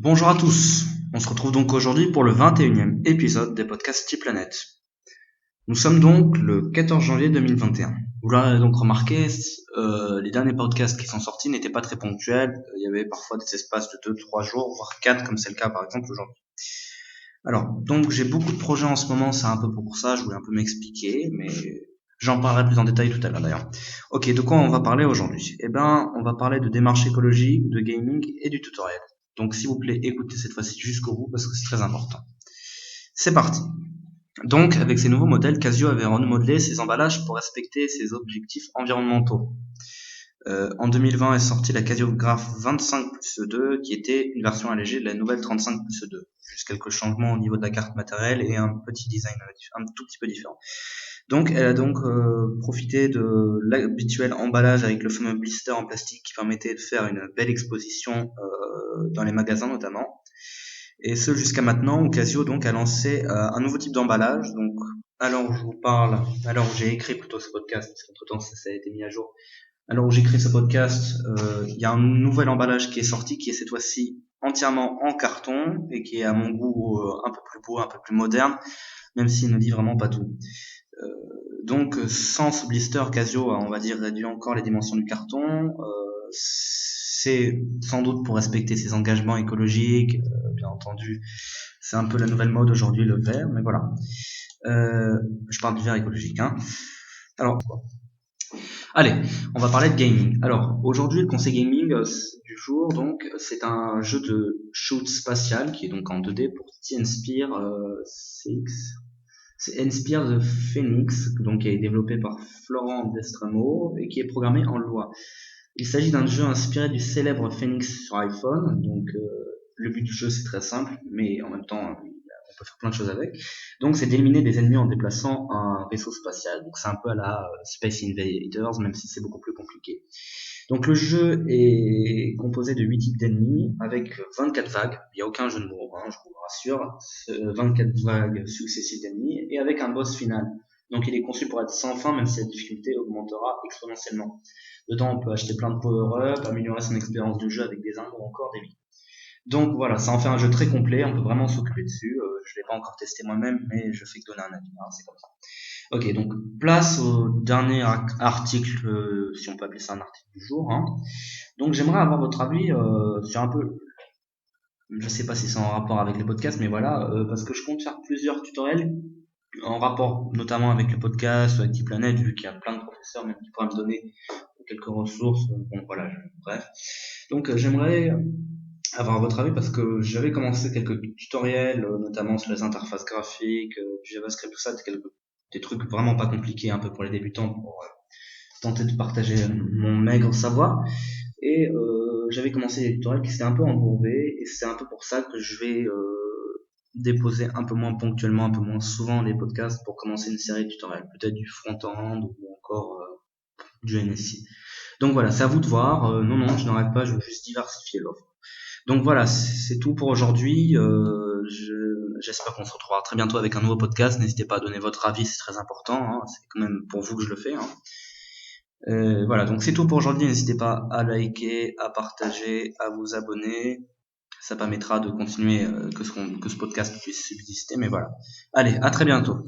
Bonjour à tous, on se retrouve donc aujourd'hui pour le 21e épisode des podcasts T-Planet. Nous sommes donc le 14 janvier 2021. Vous l'aurez donc remarqué, les derniers podcasts qui sont sortis n'étaient pas très ponctuels, il y avait parfois des espaces de 2-3 jours, voire 4 comme c'est le cas par exemple aujourd'hui. Alors, donc j'ai beaucoup de projets en ce moment, c'est un peu pour ça, je voulais un peu m'expliquer, mais j'en parlerai plus en détail tout à l'heure d'ailleurs. Ok, de quoi on va parler aujourd'hui? Eh ben, on va parler de démarche écologique, de gaming et du tutoriel. Donc s'il vous plaît, écoutez cette fois-ci jusqu'au bout parce que c'est très important. C'est parti. Donc, avec ces nouveaux modèles, Casio avait remodelé ses emballages pour respecter ses objectifs environnementaux. En 2020 est sortie la Casiographe 25+2 qui était une version allégée de la nouvelle 35+2. Juste quelques changements au niveau de la carte matérielle et un petit design un tout petit peu différent. Donc elle a donc profité de l'habituel emballage avec le fameux blister en plastique qui permettait de faire une belle exposition dans les magasins notamment. Et ce jusqu'à maintenant où Casio donc a lancé un nouveau type d'emballage. Donc à l'heure où je vous parle, à l'heure où j'ai écrit plutôt ce podcast, parce qu'entre temps ça a été mis à jour, alors où j'écris ce podcast, il y a un nouvel emballage qui est sorti, qui est cette fois-ci entièrement en carton et qui est à mon goût un peu plus beau, un peu plus moderne, même s'il ne dit vraiment pas tout. Euh, donc sans ce blister, Casio a, on va dire, réduit encore les dimensions du carton. C'est sans doute pour respecter ses engagements écologiques, bien entendu. C'est un peu la nouvelle mode aujourd'hui, le verre, mais voilà. Je parle du verre écologique, hein. Alors, allez, on va parler de gaming. Alors, aujourd'hui, le conseil gaming du jour, donc, c'est un jeu de shoot spatial qui est donc en 2D pour T-Inspire CX. C'est Inspire the Phoenix, donc qui est développé par Florent Destramo et qui est programmé en Lua. Il s'agit d'un jeu inspiré du célèbre Phoenix sur iPhone. Donc, le but du jeu c'est très simple, mais en même temps, on peut faire plein de choses avec. Donc, c'est d'éliminer des ennemis en déplaçant un vaisseau spatial. Donc, c'est un peu à la Space Invaders, même si c'est beaucoup plus compliqué. Donc, le jeu est composé de 8 types d'ennemis avec 24 vagues. Il n'y a aucun jeu de mots, hein, je vous rassure. 24 vagues successives d'ennemis et avec un boss final. Donc, il est conçu pour être sans fin, même si la difficulté augmentera exponentiellement. Dedans, on peut acheter plein de power-up, améliorer son expérience de jeu avec des armes ou encore des vies. Donc voilà, ça en fait un jeu très complet, on peut vraiment s'occuper dessus. Je l'ai pas encore testé moi-même, mais je fais que donner un avis, hein, c'est comme ça. Ok, donc place au dernier article, si on peut appeler ça un article du jour, hein. Donc j'aimerais avoir votre avis sur un peu, je sais pas si c'est en rapport avec les podcasts, mais voilà, parce que je compte faire plusieurs tutoriels en rapport notamment avec le podcast, avec T-Planet, vu qu'il y a plein de professeurs même qui pourraient me donner quelques ressources. Bon voilà, bref. Donc j'aimerais avoir votre avis parce que j'avais commencé quelques tutoriels, notamment sur les interfaces graphiques, du JavaScript, tout ça, des trucs vraiment pas compliqués, un peu pour les débutants, pour tenter de partager mon maigre savoir. Et j'avais commencé des tutoriels qui s'étaient un peu embourbés, et c'est un peu pour ça que je vais déposer un peu moins ponctuellement, un peu moins souvent les podcasts pour commencer une série de tutoriels, peut-être du front-end ou encore du NSI. Donc voilà, c'est à vous de voir. Non, je n'arrête pas, je veux juste diversifier l'offre. Donc voilà, c'est tout pour aujourd'hui. J'espère qu'on se retrouvera très bientôt avec un nouveau podcast. N'hésitez pas à donner votre avis, c'est très important, hein. C'est quand même pour vous que je le fais, hein. Voilà, donc c'est tout pour aujourd'hui. N'hésitez pas à liker, à partager, à vous abonner. Ça permettra de continuer que ce podcast puisse subsister. Mais voilà. Allez, à très bientôt.